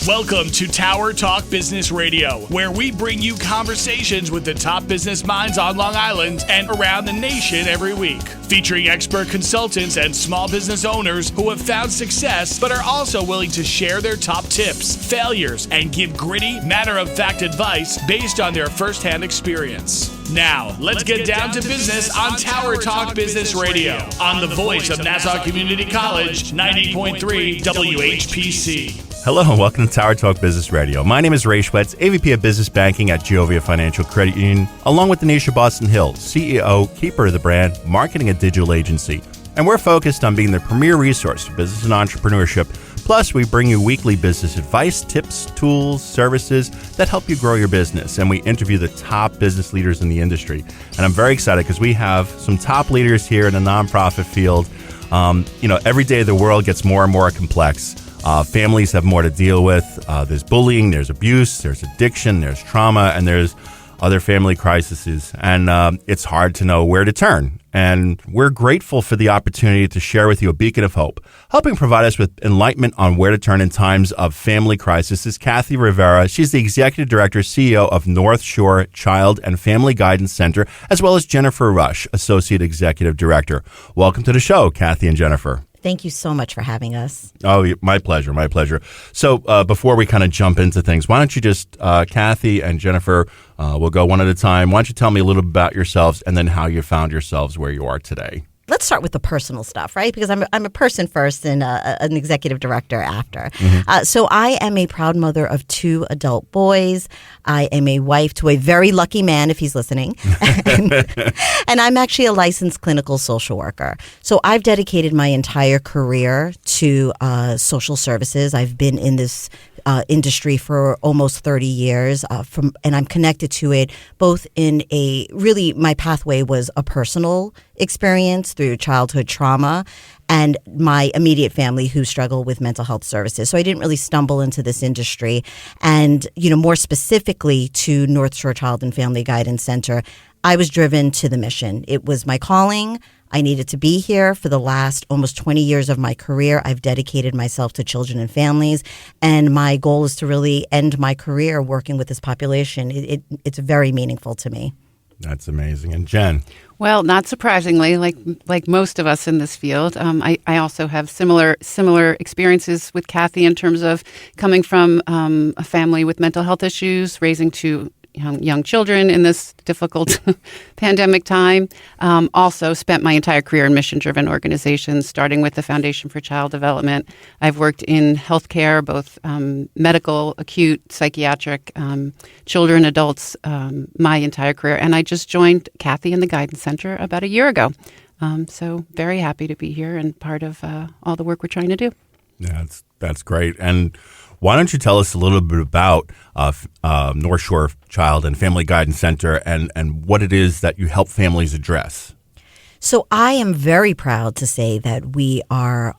Welcome to Tower Talk Business Radio, where we bring you conversations with the top business minds on Long Island and around the nation every week. Featuring expert consultants and small business owners who have found success but are also willing to share their top tips, failures, and give gritty, matter-of-fact advice based on their firsthand experience. Now, let's get down to business on Tower Talk Business Radio on the voice of Nassau Community College, 90.3 WHPC. Hello and welcome to Tower Talk Business Radio. My name is Schwetz, AVP of Business Banking at Giovia Financial Credit Union, along with Denisha Boston Hill, CEO, keeper of the brand, marketing a digital agency. And we're focused on being the premier resource for business and entrepreneurship. Plus, we bring you weekly business advice, tips, tools, services that help you grow your business. And we interview the top business leaders in the industry. And I'm very excited because we have some top leaders here in the nonprofit field. Every day the world gets more and more complex. Families have more to deal with. There's bullying, there's abuse, there's addiction, there's trauma, and there's other family crises. And it's hard to know where to turn. And we're grateful for the opportunity to share with you a beacon of hope. Helping provide us with enlightenment on where to turn in times of family crisis is Kathy Rivera. She's the Executive Director, CEO of North Shore Child and Family Guidance Center, as well as Jennifer Rush, Associate Executive Director. Welcome to the show, Kathy and Jennifer. Thank you so much for having us. Oh, my pleasure, my pleasure. So before we kind of jump into things, why don't you just, Kathy and Jennifer, we'll go one at a time. Why don't you tell me a little bit about yourselves and then how you found yourselves where you are today? Let's start with the personal stuff, right? Because I'm a person first and an executive director after. Mm-hmm. So I am a proud mother of 2 adult boys. I am a wife to a very lucky man, if he's listening. And I'm actually a licensed clinical social worker. So I've dedicated my entire career to social services. I've been in this industry for almost 30 years, and I'm connected to it both in my pathway was a personal experience through childhood trauma and my immediate family who struggle with mental health services. So I didn't really stumble into this industry. And, more specifically to North Shore Child and Family Guidance Center, I was driven to the mission. It was my calling. I needed to be here. For the last almost 20 years of my career, I've dedicated myself to children and families, and my goal is to really end my career working with this population. It's very meaningful to me. That's amazing. And Jen? Well, not surprisingly, like most of us in this field, I also have similar experiences with Kathy in terms of coming from a family with mental health issues, raising 2 young children in this difficult pandemic time. Also spent my entire career in mission-driven organizations, starting with the Foundation for Child Development. I've worked in healthcare, both medical, acute, psychiatric, children, adults, my entire career. And I just joined Kathy in the Guidance Center about a year ago. So very happy to be here and part of all the work we're trying to do. Yeah, that's great. And why don't you tell us a little bit about North Shore Child and Family Guidance Center and what it is that you help families address? So I am very proud to say that we are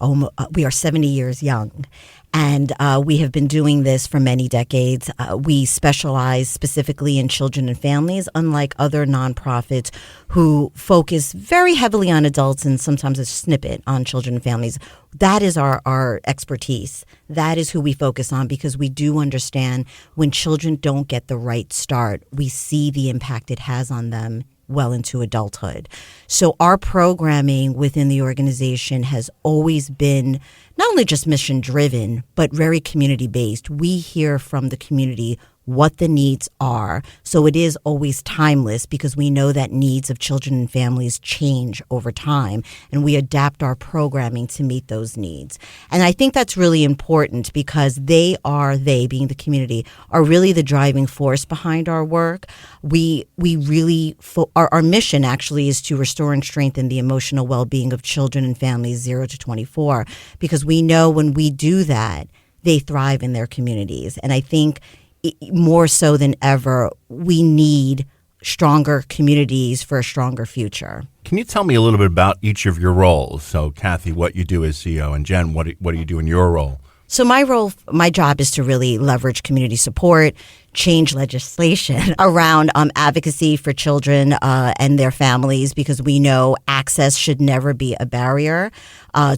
70 years young. And we have been doing this for many decades. We specialize specifically in children and families, unlike other nonprofits who focus very heavily on adults and sometimes a snippet on children and families. That is our expertise. That is who we focus on because we do understand when children don't get the right start, we see the impact it has on them well into adulthood. So our programming within the organization has always been not only just mission driven, but very community based. We hear from the community what the needs are. So it is always timeless because we know that needs of children and families change over time, and we adapt our programming to meet those needs. And I think that's really important because they being the community, are really the driving force behind our work. We really, our mission actually is to restore and strengthen the emotional well-being of children and families 0 to 24, because we know when we do that, they thrive in their communities. And I think more so than ever, we need stronger communities for a stronger future. Can you tell me a little bit about each of your roles? So, Kathy, what you do as CEO, and Jen, what do you do in your role? So my job is to really leverage community support, change legislation around advocacy for children and their families, because we know access should never be a barrier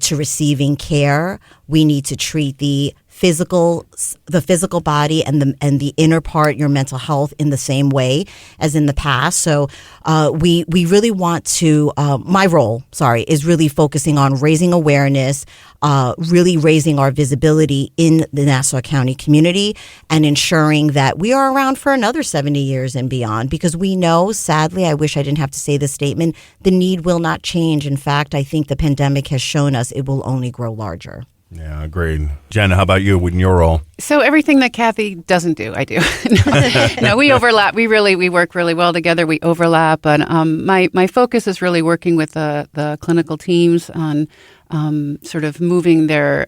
to receiving care. We need to treat the the physical body and the inner part, your mental health, in the same way as in the past. So we really want to, my role, is really focusing on raising awareness, really raising our visibility in the Nassau County community, and ensuring that we are around for another 70 years and beyond, because we know, sadly, I wish I didn't have to say this statement, the need will not change. In fact, I think the pandemic has shown us it will only grow larger. Yeah, agreed. Jen, how about you in your role? So everything that Kathy doesn't do, I do. No, we overlap. We work really well together. We overlap. But my focus is really working with the clinical teams on sort of moving their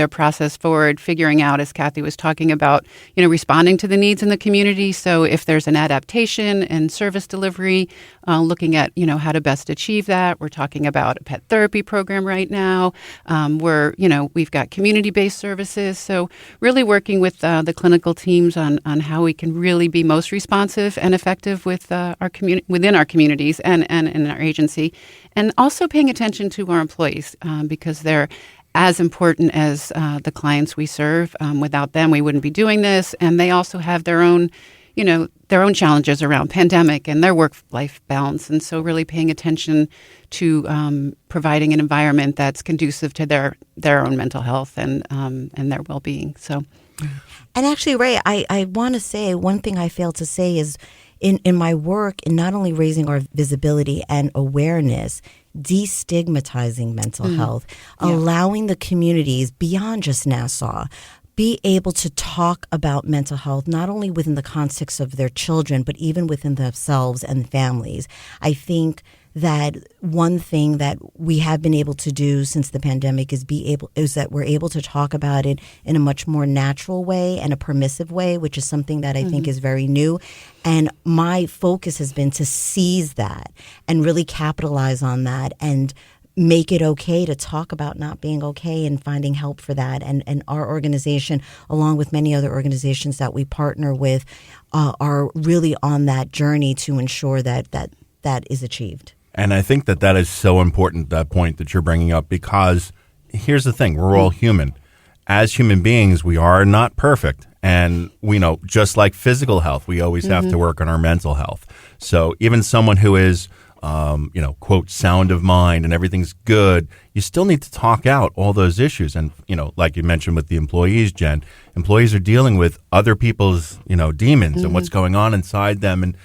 process forward, figuring out, as Kathy was talking about, responding to the needs in the community. So if there's an adaptation and service delivery, looking at, how to best achieve that. We're talking about a pet therapy program right now. We've got community-based services. So really working with the clinical teams on how we can really be most responsive and effective with within our communities and in our agency. And also paying attention to our employees because they're as important as the clients we serve. Without them, we wouldn't be doing this. And they also have their own challenges around pandemic and their work-life balance. And so really paying attention to providing an environment that's conducive to their own mental health and their well-being. So, and actually, Ray, I want to say one thing I failed to say is in my work in not only raising our visibility and awareness, destigmatizing mental health, allowing the communities beyond just Nassau be able to talk about mental health, not only within the context of their children, but even within themselves and families. I think that one thing that we have been able to do since the pandemic is that we're able to talk about it in a much more natural way and a permissive way, which is something that I think is very new. And my focus has been to seize that and really capitalize on that and make it okay to talk about not being okay and finding help for that. And our organization, along with many other organizations that we partner with, are really on that journey to ensure that is achieved. And I think that is so important, that point that you're bringing up, because here's the thing. We're all human. As human beings, we are not perfect. And we know, just like physical health, we always have to work on our mental health. So even someone who is, quote, sound of mind and everything's good, you still need to talk out all those issues. And, like you mentioned with the employees, Jen, employees are dealing with other people's, demons and what's going on inside them. And,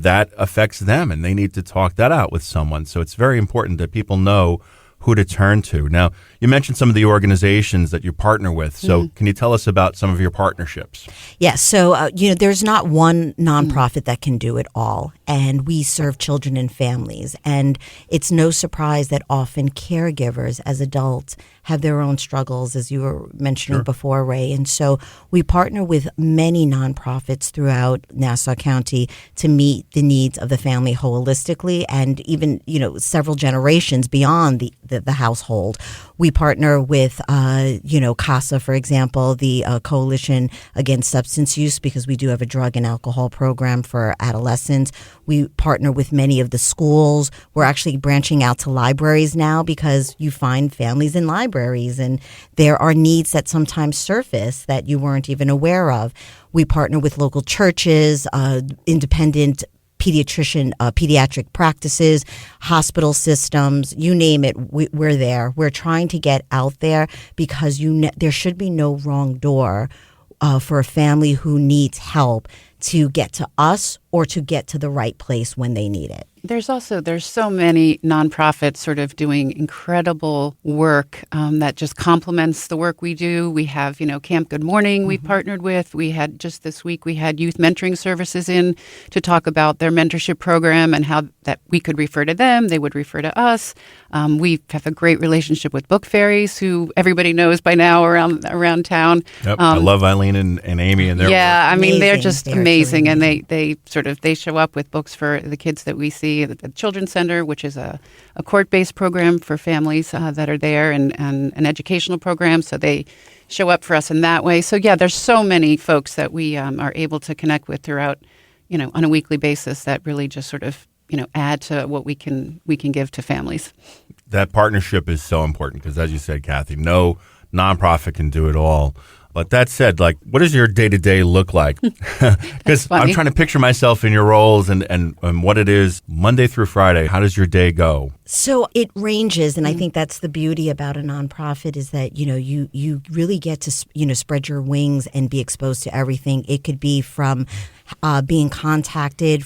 that affects them and they need to talk that out with someone. So it's very important that people know who to turn to. Now, you mentioned some of the organizations that you partner with. So can you tell us about some of your partnerships? Yes. So, there's not one nonprofit that can do it all. And we serve children and families. And it's no surprise that often caregivers as adults have their own struggles, as you were mentioning before, Ray. And so we partner with many nonprofits throughout Nassau County to meet the needs of the family holistically and even, several generations beyond the household. We partner with, CASA, for example, the Coalition Against Substance Use, because we do have a drug and alcohol program for adolescents. We partner with many of the schools. We're actually branching out to libraries now because you find families in libraries and there are needs that sometimes surface that you weren't even aware of. We partner with local churches, independent pediatric practices, hospital systems, you name it, we're there. We're trying to get out there because there should be no wrong door for a family who needs help to get to us or to get to the right place when they need it. There's so many nonprofits sort of doing incredible work that just complements the work we do. We have, Camp Good Morning we partnered with. We had just this week, we had youth mentoring services in to talk about their mentorship program and how that we could refer to them. They would refer to us. We have a great relationship with Book Fairies, who everybody knows by now around town. Yep. I love Eileen and Amy and their work. I mean, they're just They're amazing. so And they show up with books for the kids that we see at the Children's Center, which is a court-based program for families that are there, and an educational program. So they show up for us in that way. So there's so many folks that we are able to connect with throughout, on a weekly basis that really just sort of, add to what we can give to families. That partnership is so important because, as you said, Kathy, no nonprofit can do it all. But that said, like, what does your day-to-day look like? Because I'm trying to picture myself in your roles and what it is Monday through Friday. How does your day go? So it ranges, and I think that's the beauty about a nonprofit is that, you really get to, spread your wings and be exposed to everything. It could be from being contacted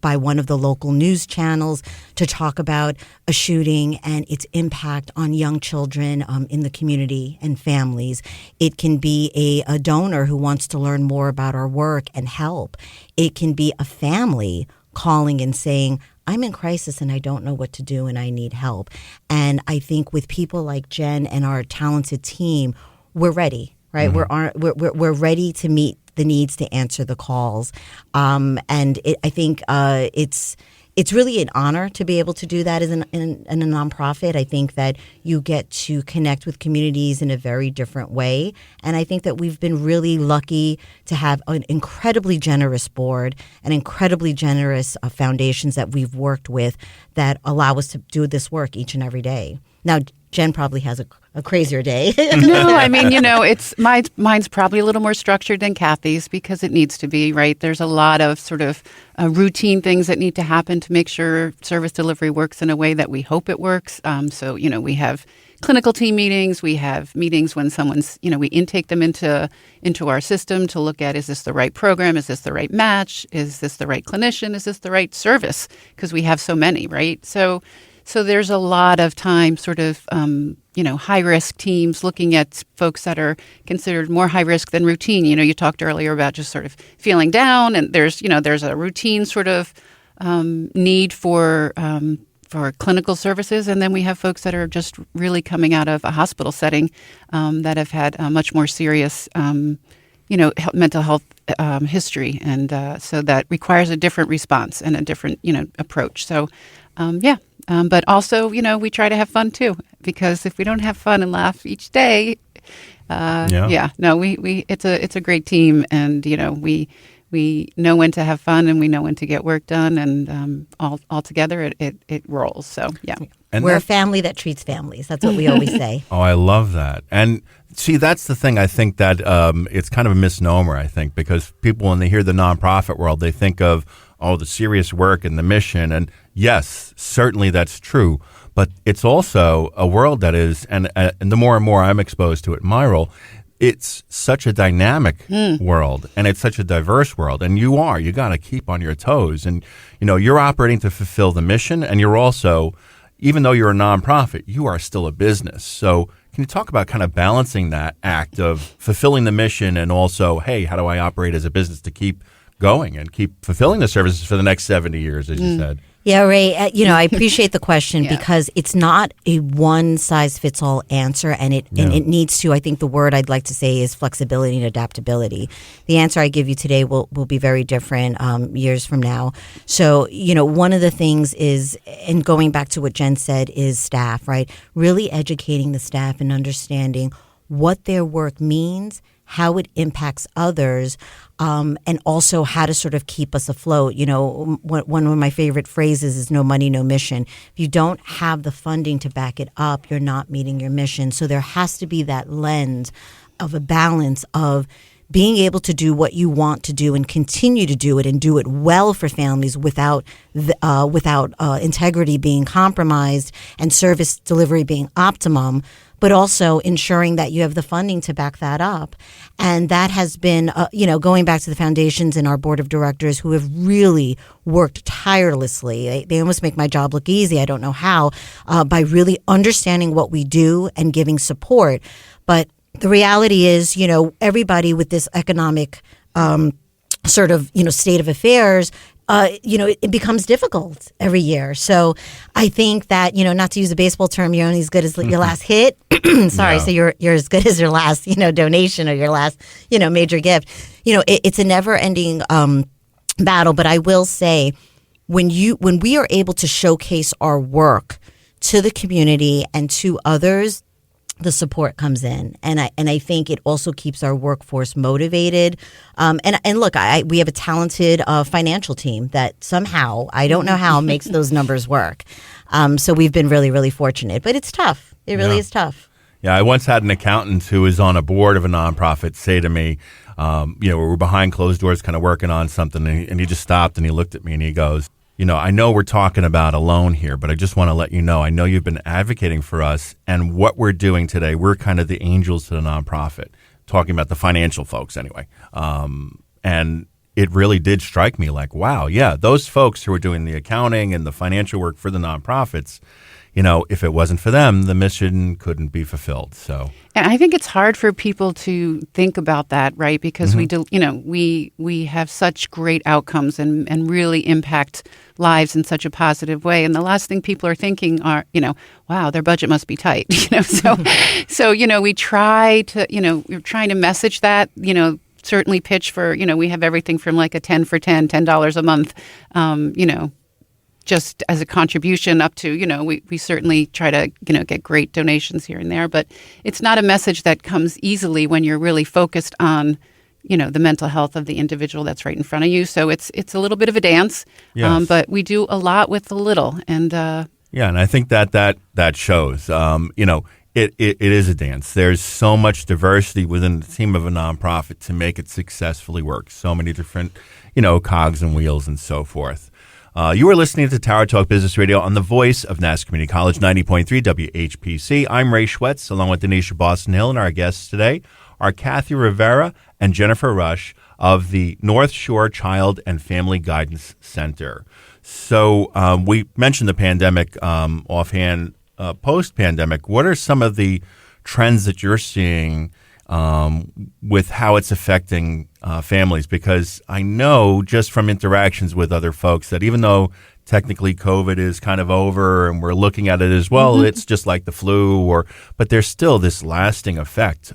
by one of the local news channels to talk about a shooting and its impact on young children in the community and families. It can be a donor who wants to learn more about our work and help. It can be a family calling and saying, I'm in crisis and I don't know what to do and I need help. And I think with people like Jen and our talented team, we're ready, right? Mm-hmm. We're ready to meet the needs, to answer the calls. I think it's really an honor to be able to do that in a nonprofit. I think that you get to connect with communities in a very different way. And I think that we've been really lucky to have an incredibly generous board and incredibly generous foundations that we've worked with that allow us to do this work each and every day. Now, Jen probably has a crazier day. No, I mean, it's mine's probably a little more structured than Kathy's because it needs to be, right? There's a lot of sort of routine things that need to happen to make sure service delivery works in a way that we hope it works. So, we have clinical team meetings. We have meetings when someone's, we intake them into our system to look at, is this the right program? Is this the right match? Is this the right clinician? Is this the right service? Because we have so many, right? So there's a lot of time sort of, high-risk teams looking at folks that are considered more high-risk than routine. You talked earlier about just sort of feeling down, and there's a routine sort of need for clinical services. And then we have folks that are just really coming out of a hospital setting that have had a much more serious, mental health history. And so that requires a different response and a different, approach. So, but also, we try to have fun too, because if we don't have fun and laugh each day, it's a great team, and we know when to have fun and we know when to get work done, and all together it rolls. So and we're a family that treats families. That's what we always say. Oh, I love that. And see, that's the thing. I think that it's kind of a misnomer. I think because people, when they hear the nonprofit world, they think of the serious work and the mission. And yes, certainly that's true. But it's also a world that is, and the more and more I'm exposed to it in my role, it's such a dynamic world, and it's such a diverse world. And you got to keep on your toes. And, you're operating to fulfill the mission. And you're also, even though you're a nonprofit, you are still a business. So can you talk about kind of balancing that act of fulfilling the mission and also, hey, how do I operate as a business to keep going and keep fulfilling the services for the next 70 years, as you said? Yeah, Ray, I appreciate the question because it's not a one-size-fits-all answer, and it needs to, I think the word I'd like to say is flexibility and adaptability. The answer I give you today will be very different years from now. So, one of the things is, and going back to what Jen said, is staff, right? Really educating the staff and understanding what their work means, how it impacts others, and also how to sort of keep us afloat. One of my favorite phrases is no money, no mission. If you don't have the funding to back it up, you're not meeting your mission. So there has to be that lens of a balance of being able to do what you want to do and continue to do it and do it well for families without integrity being compromised and service delivery being optimum, but also ensuring that you have the funding to back that up. And that has been, going back to the foundations and our board of directors who have really worked tirelessly. They almost make my job look easy. I don't know how, by really understanding what we do and giving support. But the reality is, everybody with this economic sort of, state of affairs, it becomes difficult every year. So I think that, not to use a baseball term, you're only as good as your last hit. Sorry. Yeah. So you're as good as your last, donation or your last, major gift. It's a never ending battle. But I will say when we are able to showcase our work to the community and to others, the support comes in, and I think it also keeps our workforce motivated. And look, we have a talented financial team that somehow, I don't know how, makes those numbers work. So we've been really, really fortunate, but it's tough. It really is tough. Yeah, I once had an accountant who was on a board of a nonprofit say to me, we were behind closed doors kind of working on something, and he just stopped and he looked at me and he goes, I know we're talking about a loan here, but I just want to let you know, I know you've been advocating for us, and what we're doing today, we're kind of the angels to the nonprofit, talking about the financial folks anyway. And it really did strike me like, wow, yeah, those folks who are doing the accounting and the financial work for the nonprofits, if it wasn't for them, the mission couldn't be fulfilled. So, and I think it's hard for people to think about that, right? Because we have such great outcomes and really impact lives in such a positive way. And the last thing people are thinking are, wow, their budget must be tight. So we try to, we're trying to message that, certainly pitch for, we have everything from like a 10 for $10 a month, just as a contribution up to, we certainly try to, get great donations here and there. But it's not a message that comes easily when you're really focused on, the mental health of the individual that's right in front of you. So it's a little bit of a dance, yes. But we do a lot with the little. And and I think that shows, It is a dance. There's so much diversity within the team of a nonprofit to make it successfully work. So many different, cogs and wheels and so forth. You are listening to Tower Talk Business Radio on the voice of Nassau Community College, 90.3 WHPC. I'm Ray Schwetz, along with Denisha Boston Hill, and our guests today are Kathy Rivera and Jennifer Rush of the North Shore Child and Family Guidance Center. So we mentioned the pandemic offhand. Post-pandemic, what are some of the trends that you're seeing with how it's affecting families? Because I know just from interactions with other folks that even though technically COVID is kind of over and we're looking at it as well, it's just like the flu, but there's still this lasting effect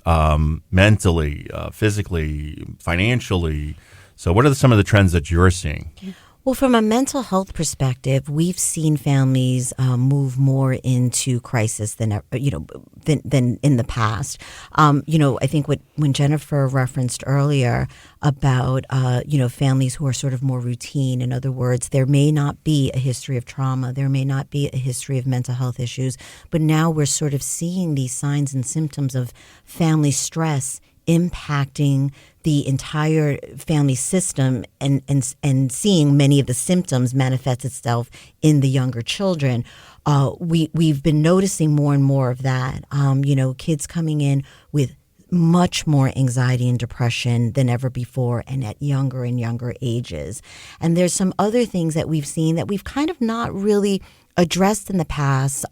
mentally, physically, financially. So what are some of the trends that you're seeing? Well, from a mental health perspective, we've seen families move more into crisis than in the past. I think when Jennifer referenced earlier about families who are sort of more routine. In other words, there may not be a history of trauma, there may not be a history of mental health issues, but now we're sort of seeing these signs and symptoms of family stress impacting the entire family system and seeing many of the symptoms manifest itself in the younger children. We've been noticing more and more of that. Kids coming in with much more anxiety and depression than ever before and at younger and younger ages. And there's some other things that we've seen that we've kind of not really addressed in the past,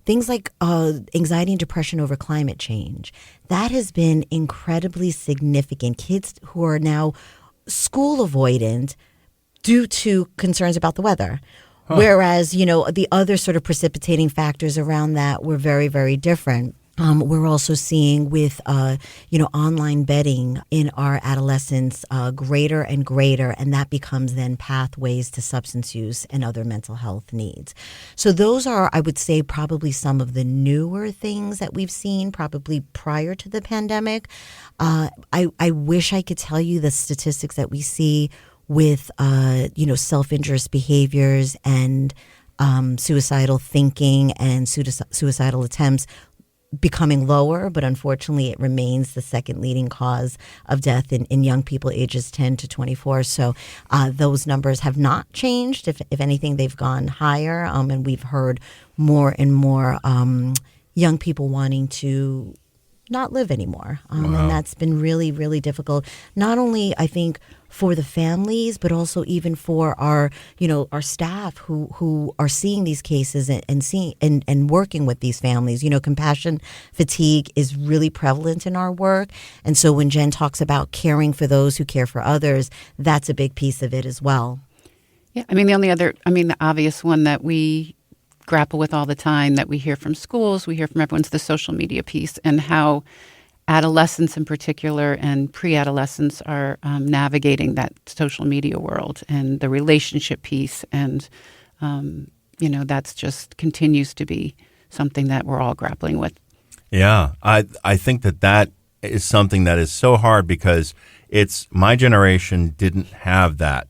things like anxiety and depression over climate change. That has been incredibly significant. Kids who are now school avoidant due to concerns about the weather. Whereas, the other sort of precipitating factors around that were very, very different. We're also seeing with, online betting in our adolescents greater and greater, and that becomes then pathways to substance use and other mental health needs. So those are, I would say, probably some of the newer things that we've seen probably prior to the pandemic. I wish I could tell you the statistics that we see with, self-injurious behaviors and suicidal thinking and suicidal attempts becoming lower, but unfortunately it remains the second leading cause of death in young people ages 10 to 24. So those numbers have not changed. If anything, they've gone higher, and we've heard more and more young people wanting to not live anymore. Wow. And that's been really, really difficult, not only, I think, for the families, but also even for our staff who are seeing these cases and seeing and working with these families. Compassion fatigue is really prevalent in our work. And so when Jen talks about caring for those who care for others, that's a big piece of it as well. Yeah, the obvious one that we grapple with all the time, that we hear from schools, we hear from everyone's the social media piece, and how adolescents in particular and pre-adolescents are navigating that social media world and the relationship piece. And, that's just continues to be something that we're all grappling with. Yeah, I think that is something that is so hard because it's my generation didn't have that.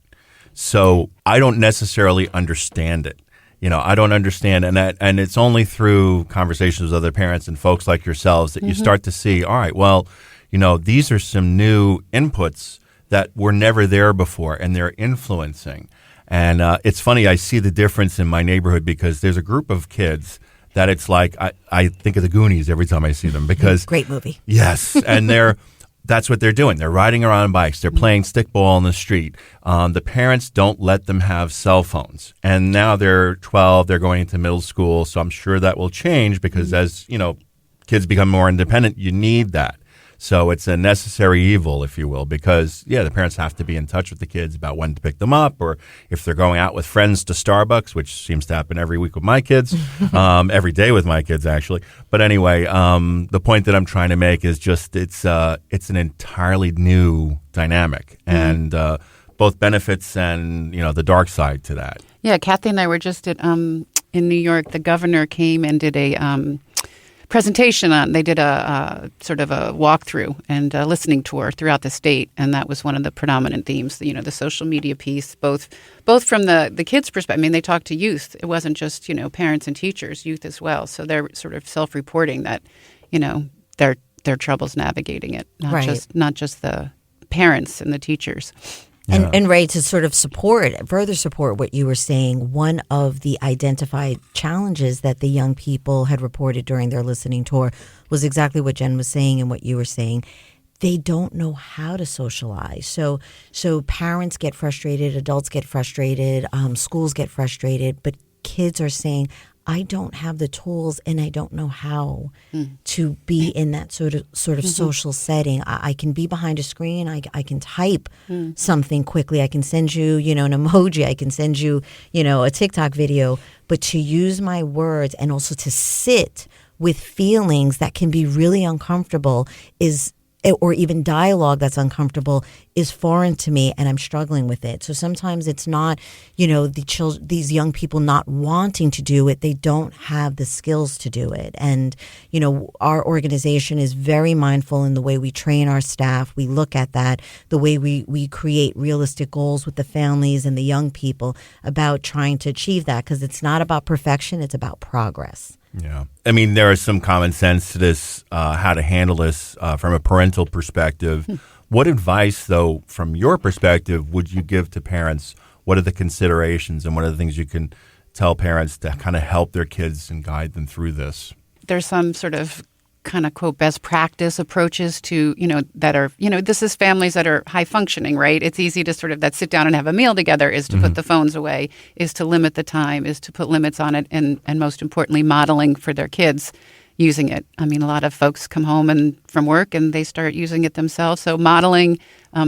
So I don't necessarily understand it. I don't understand. And it's only through conversations with other parents and folks like yourselves that you start to see, all right, well, these are some new inputs that were never there before, and they're influencing. And it's funny, I see the difference in my neighborhood because there's a group of kids that it's like, I think of the Goonies every time I see them because... Great movie. Yes, and that's what they're doing. They're riding around on bikes. They're playing stickball on the street. The parents don't let them have cell phones. And now they're 12, they're going into middle school, so I'm sure that will change because as, kids become more independent, you need that. So it's a necessary evil, if you will, because, the parents have to be in touch with the kids about when to pick them up, or if they're going out with friends to Starbucks, which seems to happen every week with my kids, every day with my kids, actually. But anyway, the point that I'm trying to make is just it's an entirely new dynamic, and both benefits and, the dark side to that. Yeah, Kathy and I were just at in New York. The governor came and did a presentation on. They did a sort of a walkthrough and a listening tour throughout the state, and that was one of the predominant themes. The social media piece, both from the kids' perspective. I mean, they talked to youth. It wasn't just parents and teachers, youth as well. So they're sort of self-reporting that their troubles navigating it, not just the parents and the teachers. And Ray, to sort of further support what you were saying, one of the identified challenges that the young people had reported during their listening tour was exactly what Jen was saying and what you were saying. They don't know how to socialize. So parents get frustrated, adults get frustrated, schools get frustrated, but kids are saying, I don't have the tools and I don't know how to be in that sort of social setting. I can be behind a screen. I can type something quickly. I can send you, an emoji. I can send you, a TikTok video. But to use my words and also to sit with feelings that can be really uncomfortable or even dialogue that's uncomfortable is foreign to me, and I'm struggling with it. So sometimes it's not, these young people not wanting to do it. They don't have the skills to do it. And, our organization is very mindful in the way we train our staff. We look at that, the way we create realistic goals with the families and the young people about trying to achieve that, because it's not about perfection, it's about progress. Yeah. I mean, there is some common sense to this, how to handle this from a parental perspective. What advice, though, from your perspective, would you give to parents? What are the considerations and what are the things you can tell parents to kind of help their kids and guide them through this? There's some sort of kind of quote best practice approaches to, that are, this is families that are high functioning, right? It's easy to sort of that sit down and have a meal together is to put the phones away, is to limit the time, is to put limits on it, and most importantly, modeling for their kids using it. I mean, a lot of folks come home and from work and they start using it themselves. So modeling,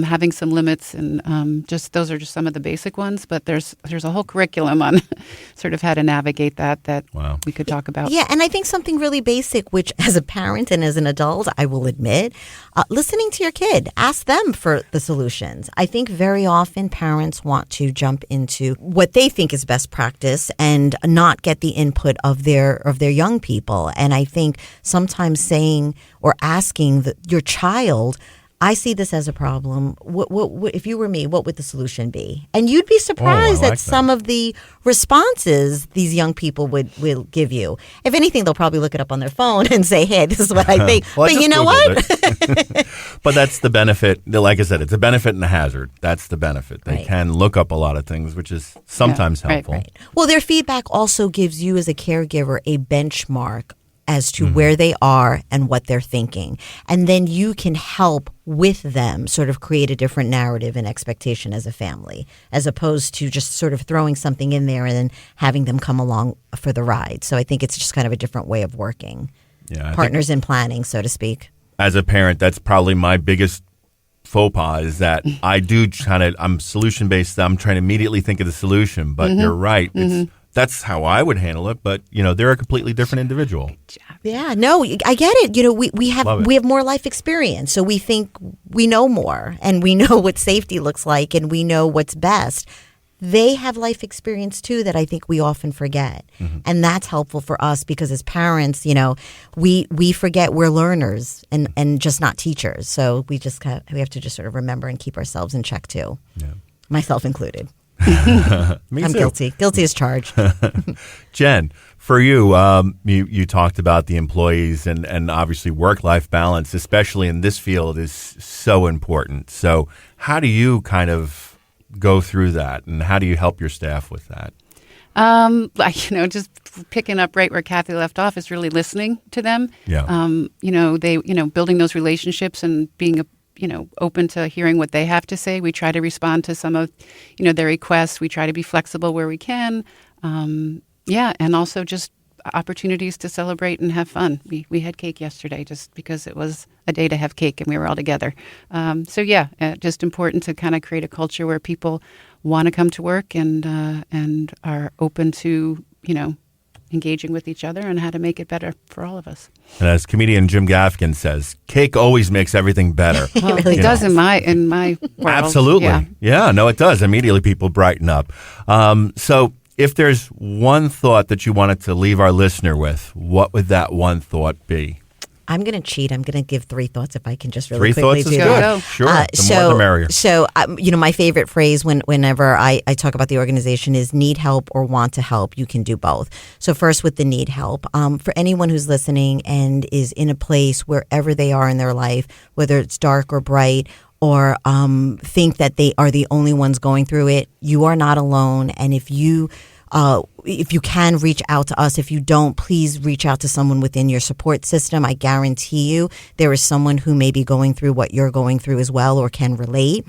having some limits, and just those are just some of the basic ones. But there's a whole curriculum on sort of how to navigate that wow. we could talk about. Yeah, and I think something really basic, which as a parent and as an adult, I will admit, listening to your kid, ask them for the solutions. I think very often parents want to jump into what they think is best practice and not get the input of their young people. And I think sometimes saying or asking your child, I see this as a problem. What if you were me, what would the solution be? And you'd be surprised at some of the responses these young people will give you. If anything, they'll probably look it up on their phone and say, hey, this is what I think. Well, but you know what? But that's the benefit. Like I said, it's a benefit and a hazard. That's the benefit. They can look up a lot of things, which is sometimes helpful. Right. Well, their feedback also gives you as a caregiver a benchmark as to where they are and what they're thinking. And then you can help with them sort of create a different narrative and expectation as a family, as opposed to just sort of throwing something in there and then having them come along for the ride. So I think it's just kind of a different way of working. Yeah, Partners in planning, so to speak. As a parent, that's probably my biggest faux pas is that I'm solution-based. I'm trying to immediately think of the solution, but you're right. That's how I would handle it, but they're a completely different individual. Yeah, no, I get it. We have more life experience, so we think we know more, and we know what safety looks like, and we know what's best. They have life experience too that I think we often forget, and that's helpful for us because as parents, we forget we're learners and just not teachers. So we have to just sort of remember and keep ourselves in check too, myself included. Me I'm too. guilty. Guilty as charged. Jen, for you, you talked about the employees and obviously work-life balance, especially in this field, is so important. So how do you kind of go through that, and how do you help your staff with that? Just picking up right where Kathy left off is really listening to them. Yeah. Building those relationships and being open to hearing what they have to say. We try to respond to some of, their requests. We try to be flexible where we can. And also just opportunities to celebrate and have fun. We had cake yesterday just because it was a day to have cake and we were all together. Just important to kind of create a culture where people want to come to work and are open to, engaging with each other and how to make it better for all of us. And as comedian Jim Gaffigan says, cake always makes everything better. Well, it does in my world. Absolutely. Yeah, no, it does. Immediately people brighten up. So if there's one thought that you wanted to leave our listener with, what would that one thought be? I'm going to cheat. I'm going to give 3 thoughts if I can just really quickly do that. 3 thoughts is good. Sure. The more the merrier. So, my favorite phrase whenever I talk about the organization is need help or want to help. You can do both. So first with the need help. For anyone who's listening and is in a place wherever they are in their life, whether it's dark or bright, or think that they are the only ones going through it, you are not alone. And if you can reach out to us, if you don't, please reach out to someone within your support system. I guarantee you there is someone who may be going through what you're going through as well or can relate.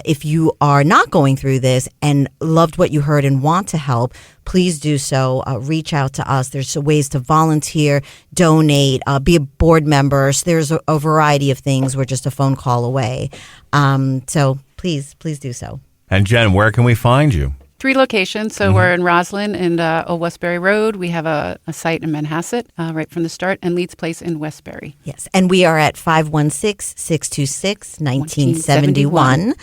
If you are not going through this and loved what you heard and want to help, please do so. Reach out to us. There's ways to volunteer, donate, be a board member. So there's a variety of things. We're just a phone call away. So please do so. And Jen, where can we find you? 3 locations. So we're in Roslyn and Old Westbury Road. We have a site in Manhasset right from the start, and Leeds Place in Westbury. Yes, and we are at 516-626-1971.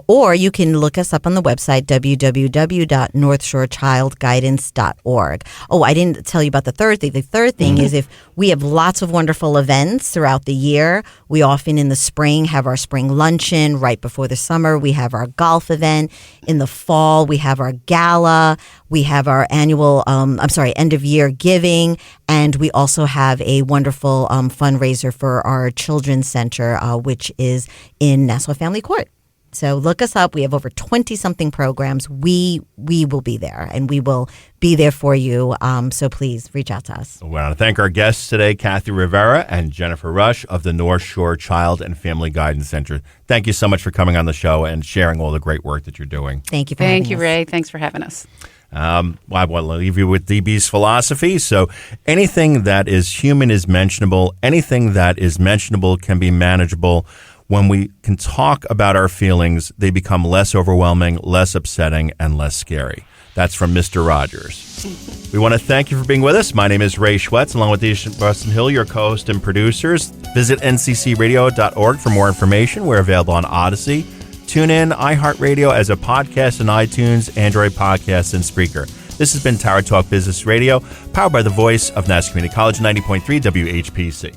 Or you can look us up on the website, www.northshorechildguidance.org. Oh, I didn't tell you about the third thing. The third thing is if we have lots of wonderful events throughout the year. We often in the spring have our spring luncheon. Right before the summer, we have our golf event. In the fall, we have our gala, we have our annual, end of year giving, and we also have a wonderful fundraiser for our children's center, which is in Nassau Family Court. So look us up. We have over 20-something programs. We will be there, and we will be there for you. So please reach out to us. We want to thank our guests today, Kathy Rivera and Jennifer Rush of the North Shore Child and Family Guidance Center. Thank you so much for coming on the show and sharing all the great work that you're doing. Thank you for having us. Thank you, Ray. Thanks for having us. I want to leave you with DB's philosophy. So anything that is human is mentionable. Anything that is mentionable can be manageable. When we can talk about our feelings, they become less overwhelming, less upsetting, and less scary. That's from Mr. Rogers. We want to thank you for being with us. My name is Ray Schwetz, along with Boston Hill, your co-host and producers. Visit nccradio.org for more information. We're available on Odyssey, TuneIn, iHeartRadio as a podcast, and iTunes, Android Podcasts, and Spreaker. This has been Tower Talk Business Radio, powered by the voice of Nassau Community College, 90.3 WHPC.